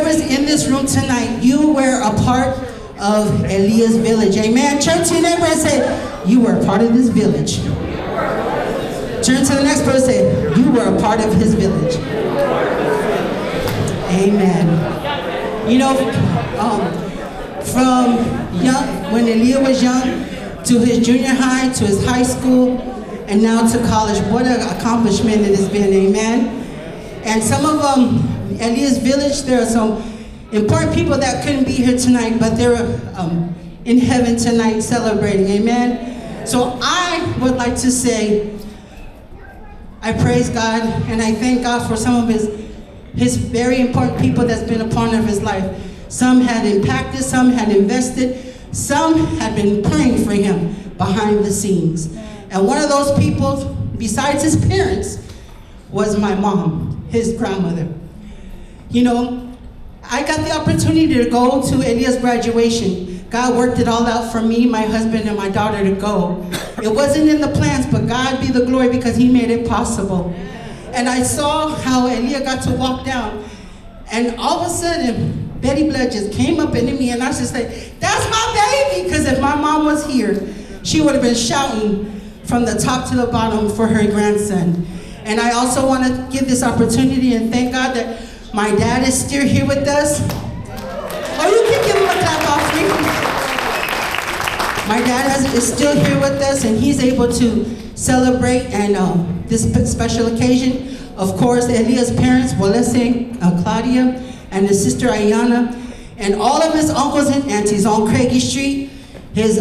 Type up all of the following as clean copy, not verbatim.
whoever's in this room tonight, you were a part of Elia's village. Amen. Turn to your neighbor and say, you were a part of this village. Turn to the next person and say, you were a part of his village. Amen. You know, from young, when Elia was young, to his junior high, to his high school, and now to college, what an accomplishment it has been, amen. And some of Elia's village, there are some important people that couldn't be here tonight, but they're in heaven tonight celebrating, amen. So I would like to say, I praise God, and I thank God for some of his very important people that's been a part of his life. Some had impacted, some had invested, some had been praying for him behind the scenes. And one of those people, besides his parents, was my mom, his grandmother. You know, I got the opportunity to go to Elia's graduation. God worked it all out for me, my husband, and my daughter to go. It wasn't in the plans, but God be the glory because he made it possible. And I saw how Elia got to walk down, and all of a sudden, Betty Blood just came up into me, and I just said, that's my baby, because if my mom was here, she would have been shouting from the top to the bottom for her grandson. And I also want to give this opportunity and thank God that my dad is still here with us. Oh, you can give him a clap offering. My dad is still here with us, and he's able to celebrate and this special occasion. Of course, Elia's parents, Walese, Claudia, and his sister Ayana, and all of his uncles and aunties on Craigie Street, his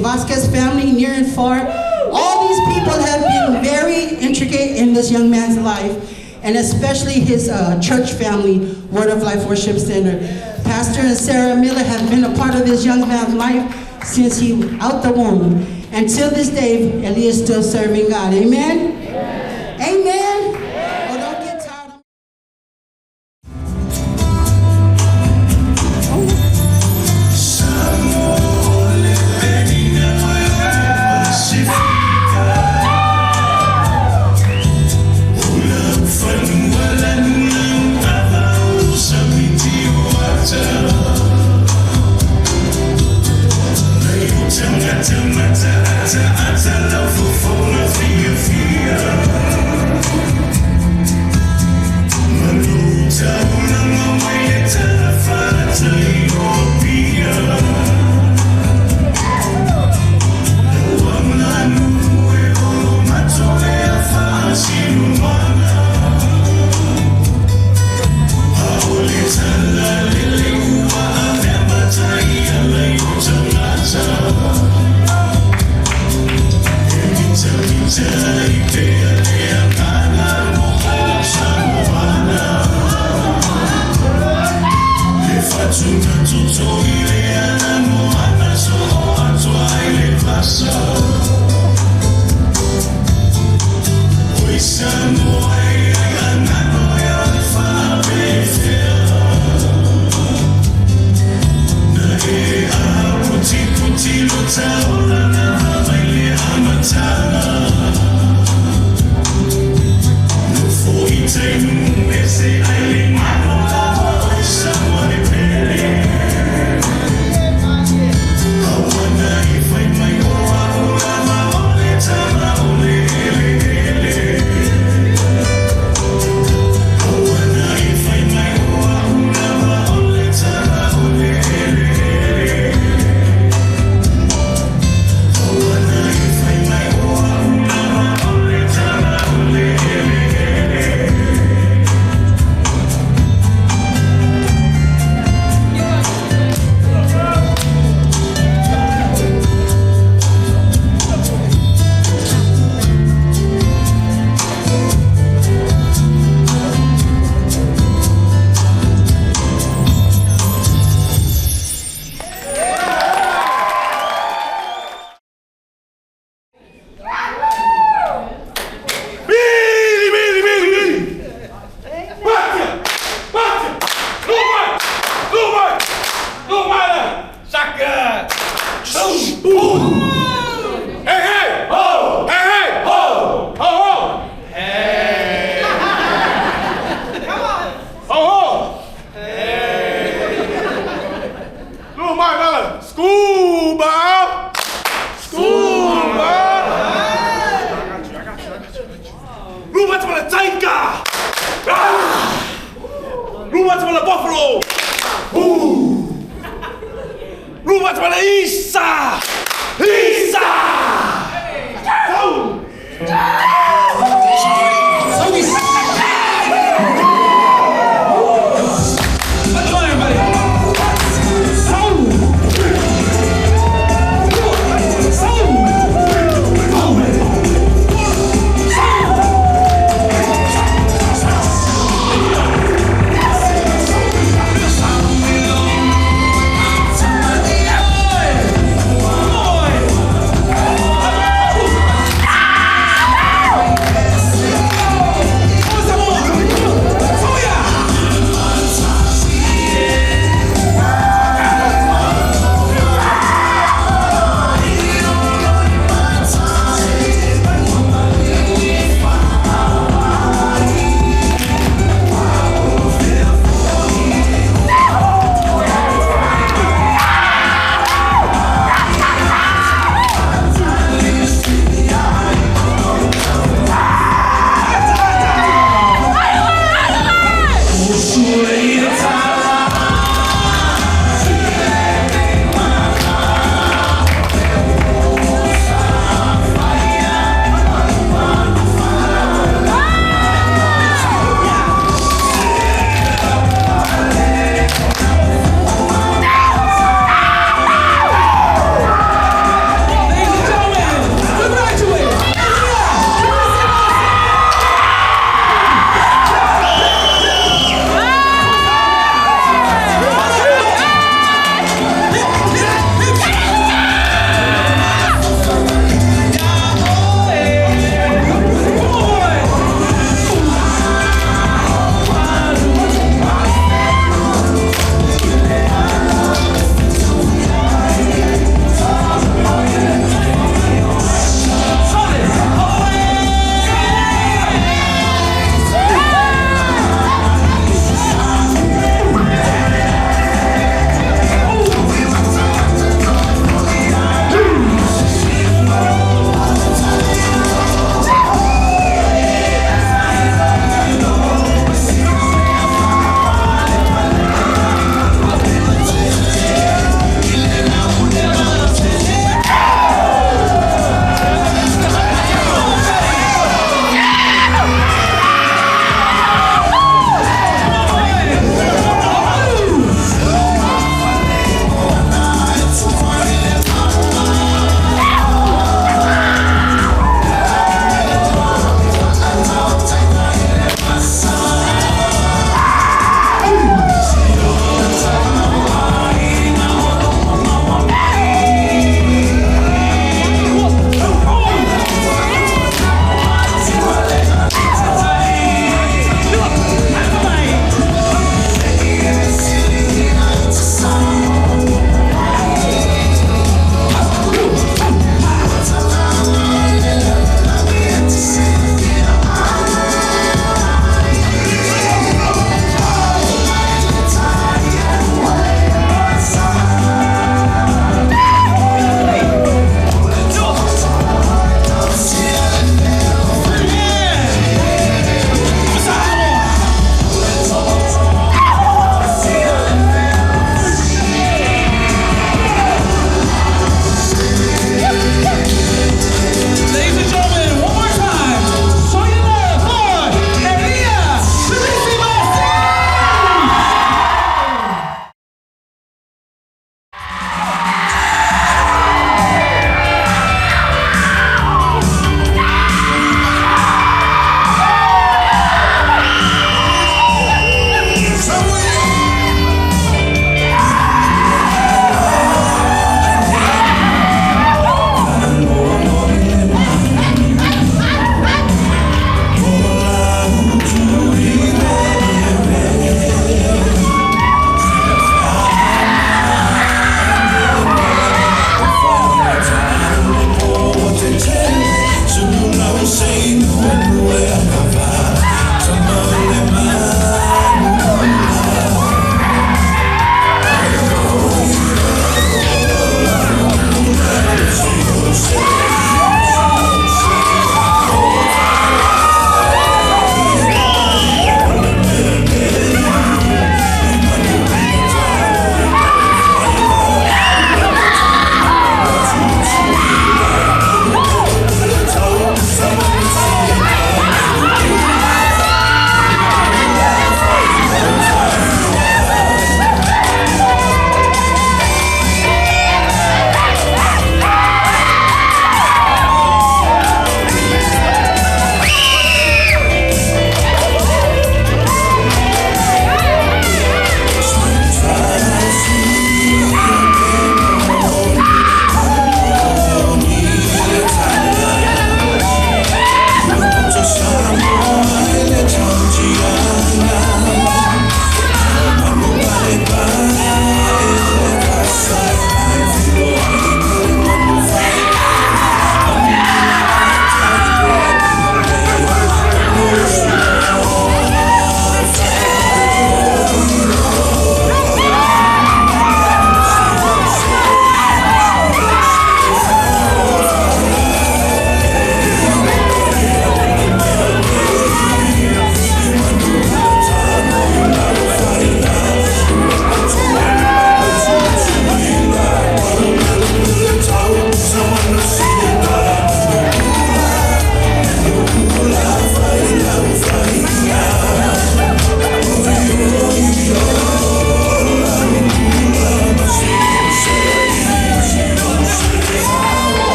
Vasquez family near and far. All these people have been very intricate in this young man's life, and especially his church family, Word of Life Worship Center. Pastor and Sarah Miller have been a part of this young man's life since he out the womb. And till this day, Elia is still serving God. Amen? Amen. Amen. Oh, don't get tired. Ata love for phone, I feel Bianca. Lumas para Buffalo. Lumas para Isa. Isa.